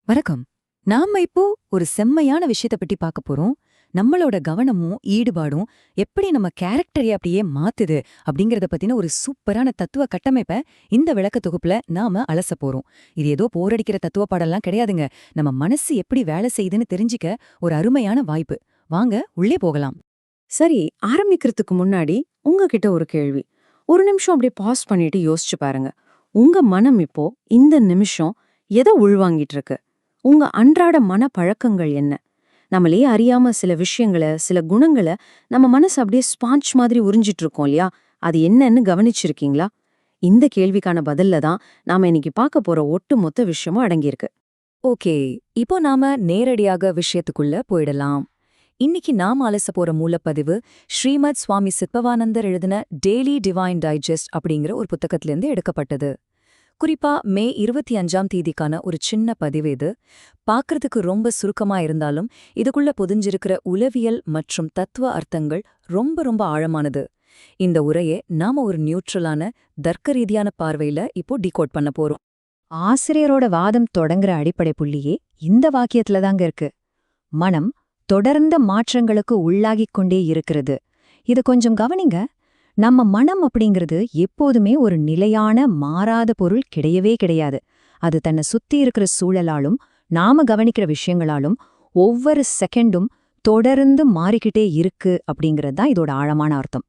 வணக்கம். நாம இப்போ ஒரு செம்மையான விஷயத்த பத்தி பார்க்க போறோம். நம்மளோட கவனமும் ஈடுபாடும் எப்படி நம்ம கேரக்டரை அப்படியே மாத்துது அப்படிங்கறத பத்தின ஒரு சூப்பரான தத்துவ கட்டமைப்பை இந்த விளக்க தொகுப்புல நாம அலச போறோம். இது ஏதோ போரடிக்கிற தத்துவ பாடம்லாம் கிடையாதுங்க. நம்ம மனசு எப்படி வேலை செய்யுதுன்னு தெரிஞ்சுக்க ஒரு அருமையான வாய்ப்பு. வாங்க உள்ளே போகலாம். சரி, ஆரம்பிக்கிறதுக்கு முன்னாடி உங்ககிட்ட ஒரு கேள்வி. ஒரு நிமிஷம் அப்படியே பாஸ் பண்ணிட்டு யோசிச்சு பாருங்க. உங்க மனம் இப்போ இந்த நிமிஷம் எதை உள்வாங்கிட்டு இருக்கு? உங்க அன்றாட மனப்பழக்கங்கள் என்ன? நம்மளே அறியாம சில விஷயங்கள, சில குணங்கள நம்ம மனசு அப்படியே ஸ்பாஞ்ச் மாதிரி உறிஞ்சிட்டு இருக்கோம் இல்லையா? அது என்னன்னு கவனிச்சிருக்கீங்களா? இந்த கேள்விக்கான பதில்ல தான் நாம இன்னைக்கு பார்க்க போற ஒட்டுமொத்த விஷயமும் அடங்கியிருக்கு. ஓகே, இப்போ நாம நேரடியாக விஷயத்துக்குள்ள போயிடலாம். இன்னைக்கு நாம அலச போற மூலப்பதிவு ஸ்ரீமத் சுவாமி சித்பவானந்தர் எழுதின டெய்லி டிவைன் டைஜஸ்ட் அப்படிங்கிற ஒரு புத்தகத்திலிருந்து எடுக்கப்பட்டது. குறிப்பா மே 25ஆம் தேதிக்கான ஒரு சின்ன பதிவு இது. பார்க்கறதுக்கு ரொம்ப சுருக்கமா இருந்தாலும் இதுக்குள்ள பொதிஞ்சிருக்கிற உளவியல் மற்றும் தத்துவ அர்த்தங்கள் ரொம்ப ரொம்ப ஆழமானது. இந்த உரையை நாம ஒரு நியூட்ரலான தர்க்க ரீதியான பார்வையில இப்போ டீகோட் பண்ண போறோம். ஆசிரியரோட வாதம் தொடங்குற அடிப்படை புள்ளியே இந்த வாக்கியத்துல தாங்க இருக்கு. மனம் தொடர்ந்த மாற்றங்களுக்கு உள்ளாகிக் கொண்டே இருக்கிறது. இது கொஞ்சம் கவனிங்க. நம்ம மனம் அப்படிங்கிறது எப்போதுமே ஒரு நிலையான மாறாத பொருள் கிடையவே கிடையாது. அது தன்னை சுத்தி இருக்கிற சூழலாலும் நாம கவனிக்கிற விஷயங்களாலும் ஒவ்வொரு செகண்டும் தொடர்ந்து மாறிக்கிட்டே இருக்கு அப்படிங்கிறது தான் இதோட ஆழமான அர்த்தம்.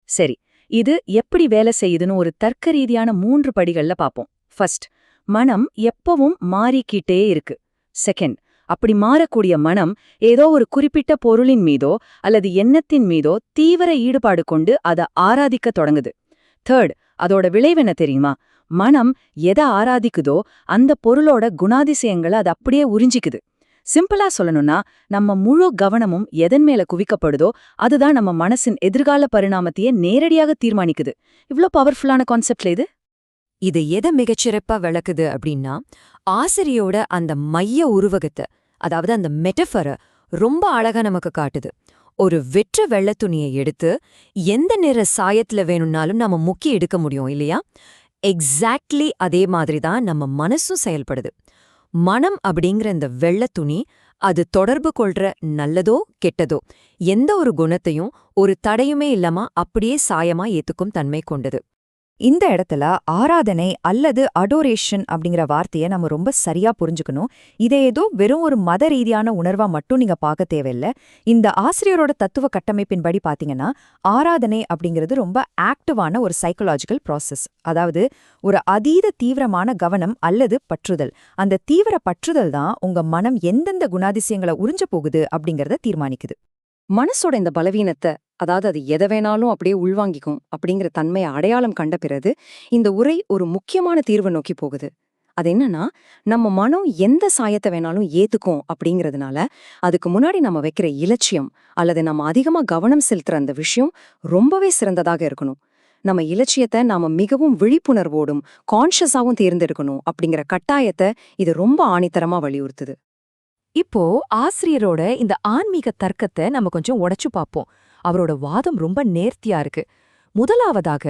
சரி, இது எப்படி வேலை செய்யுதுன்னு ஒரு தர்க்க ரீதியான 3 படிகள்ல பாப்போம். ஃபர்ஸ்ட், மனம் எப்பவும் மாறிக்கிட்டே இருக்கு. செகண்ட், அப்படி மாறக்கூடிய மனம் ஏதோ ஒரு குறிப்பிட்ட பொருளின் மீதோ அல்லது எண்ணத்தின் மீதோ தீவிர ஈடுபாடு கொண்டு அதை ஆராதிக்க தொடங்குது. தேர்ட், அதோட விளைவென்ன தெரியுமா? மனம் எதை ஆராதிக்குதோ அந்த பொருளோட குணாதிசயங்களை அது அப்படியே உறிஞ்சிக்குது. சிம்பிளா சொல்லணும்னா, நம்ம முழு கவனமும் எதன் மேல குவிக்கப்படுதோ அதுதான் நம்ம மனசின் எதிர்கால பரிணாமத்தையே நேரடியாக தீர்மானிக்குது. இவ்ளோ பவர்ஃபுல்லான கான்செப்ட்ல இது. இது எதை மிகச்சிறப்பா விளக்குது அப்படின்னா, ஆசிரியோட அந்த மைய உருவகத்தை, அதாவது அந்த மெட்டஃபரை ரொம்ப அழகா நமக்கு காட்டுது. ஒரு வெற்ற வெள்ளை துணியை எடுத்து எந்த நிற சாயத்துல வேணும்னாலும் நம்ம முக்கி எடுக்க முடியும் இல்லையா? எக்ஸாக்ட்லி அதே மாதிரி தான் நம்ம மனசும் செயல்படுது. மனம் அப்படிங்கிற இந்த வெள்ளை துணி அது தொடர்பு கொள்ற நல்லதோ கெட்டதோ எந்த ஒரு குணத்தையும் ஒரு தடையுமே இல்லாம அப்படியே சாயமா ஏத்துக்கும் தன்மை கொண்டது. இந்த இடத்துல ஆராதனை அல்லது அடோரேஷன் அப்படிங்கிற வார்த்தையை நம்ம ரொம்ப சரியா புரிஞ்சுக்கணும். இதை ஏதோ வெறும் ஒரு மத ரீதியான உணர்வா மட்டும் நீங்க பார்க்க தேவையில்ல. இந்த ஆசிரியரோட தத்துவ கட்டமைப்பின்படி பாத்தீங்கன்னா, ஆராதனை அப்படிங்கிறது ரொம்ப ஆக்டிவான ஒரு சைக்கலாஜிக்கல் ப்ராசஸ். அதாவது ஒரு அதீத தீவிரமான கவனம் அல்லது பற்றுதல். அந்த தீவிர பற்றுதல் தான் உங்க மனம் எந்தெந்த குணாதிசயங்களை உறிஞ்ச போகுது அப்படிங்கறத தீர்மானிக்குது. மனசோட இந்த பலவீனத்தை, அதாவது அது எதை வேணாலும் அப்படியே உள்வாங்கிக்கும் அப்படிங்கிற தன்மையை அடையாளம் கண்ட பிறகு இந்த உரை ஒரு முக்கியமான தீர்வை நோக்கி போகுது. அது என்னன்னா, நம்ம மனம் எந்த சாயத்தை வேணாலும் ஏத்துக்கும் அப்படிங்கிறதுனால அதுக்கு முன்னாடி நம்ம வைக்கிற இலட்சியம் அல்லது நம்ம அதிகமா கவனம் செலுத்துற அந்த விஷயம் ரொம்பவே சிறந்ததாக இருக்கணும். நம்ம இலட்சியத்தை நாம மிகவும் விழிப்புணர்வோடும் கான்ஷியஸாவும் தேர்ந்தெடுக்கணும் அப்படிங்கிற கட்டாயத்தை இது ரொம்ப ஆணித்தரமா வலியுறுத்துது. இப்போ ஆசிரியரோட இந்த ஆன்மீக தர்க்கத்தை நம்ம கொஞ்சம் உடைச்சு பார்ப்போம். அவரோட வாதம் ரொம்ப நேர்த்தியா இருக்கு. முதலாவதாக,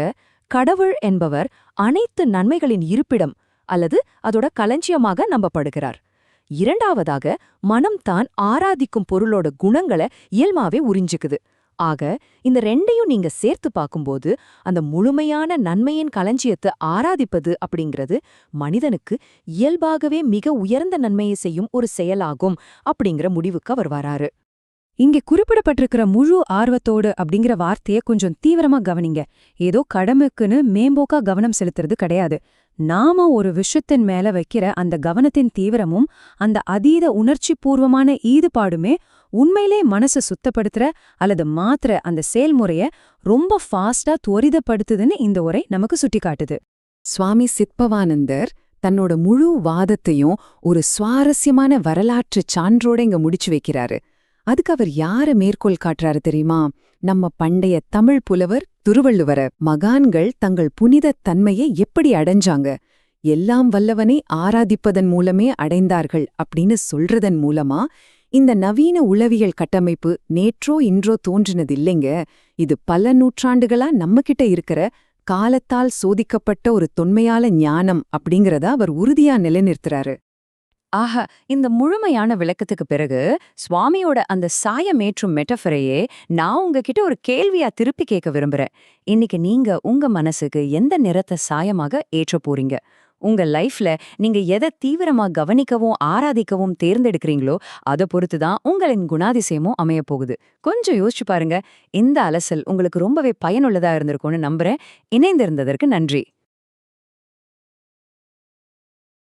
கடவுள் என்பவர் அனைத்து நன்மைகளின் இருப்பிடம் அல்லது அதோட களஞ்சியமாக நம்பப்படுகிறார். இரண்டாவதாக, மனம் தான் ஆராதிக்கும் பொருளோட குணங்களை இயல்பாவே உறிஞ்சுக்குது. ஆக இந்த ரெண்டையும் நீங்க சேர்த்து பார்க்கும்போது அந்த முழுமையான நன்மையின் களஞ்சியத்தை ஆராதிப்பது அப்படிங்கிறது மனிதனுக்கு இயல்பாகவே மிக உயர்ந்த நன்மையை செய்யும் ஒரு செயலாகும் அப்படிங்கிற முடிவுக்கு அவர் வராரு. இங்கே குறிப்பிடப்பட்டிருக்கிற முழு ஆர்வத்தோடு அப்படிங்கிற வார்த்தையை கொஞ்சம் தீவிரமா கவனிங்க. ஏதோ கடமைக்குன்னு மேம்போக்கா கவனம் செலுத்துறது கிடையாது. நாம ஒரு விஷயத்தின் மேல வைக்கிற அந்த கவனத்தின் தீவிரமும் அந்த அதீத உணர்ச்சி பூர்வமான ஈடுபாடுமே உண்மையிலே மனசை சுத்தப்படுத்துற அல்லது மாத்துற அந்த செயல்முறைய ரொம்ப ஃபாஸ்டா துரிதப்படுத்துதுன்னு இந்த உரை நமக்கு சுட்டிக்காட்டுது. சுவாமி சித்பவானந்தர் தன்னோட முழு வாதத்தையும் ஒரு சுவாரஸ்யமான வரலாற்று சான்றோட இங்க முடிச்சு வைக்கிறாரு. அதுக்கு அவர் யார மேற்கோள் காட்டுறாரு தெரியுமா? நம்ம பண்டைய தமிழ் புலவர் திருவள்ளுவர. மகான்கள் தங்கள் புனிதத் தன்மையை எப்படி அடைஞ்சாங்க, எல்லாம் வல்லவனை ஆராதிப்பதன் மூலமே அடைந்தார்கள் அப்படின்னு சொல்றதன் மூலமா இந்த நவீன உளவியல் கட்டமைப்பு நேற்றோ இன்றோ தோன்றினதில்லைங்க. இது பல நூற்றாண்டுகளா நம்மகிட்ட இருக்கிற காலத்தால் சோதிக்கப்பட்ட ஒரு தொன்மையால ஞானம் அப்படிங்கறத அவர் உறுதியா நிலைநிறுத்துறாரு. ஆஹா, இந்த முழுமையான விளக்கத்துக்கு பிறகு சுவாமியோட அந்த சாயமேற்றும் மெட்டஃபரையே நான் உங்ககிட்ட ஒரு கேள்வியா திருப்பி கேட்க விரும்புறேன். இன்னைக்கு நீங்க உங்க மனசுக்கு எந்த நிறத்தை சாயமாக ஏற்ற போறீங்க? உங்க லைஃப்ல நீங்க எதை தீவிரமா கவனிக்கவும் ஆராதிக்கவும் தேர்ந்தெடுக்கிறீங்களோ அதை பொறுத்து தான் உங்களின் குணாதிசயமும் அமைய போகுது. கொஞ்சம் யோசிச்சு பாருங்க. இந்த அலசல் உங்களுக்கு ரொம்பவே பயனுள்ளதா இருந்திருக்கும்னு நம்புறேன். இணைந்திருந்ததற்கு நன்றி.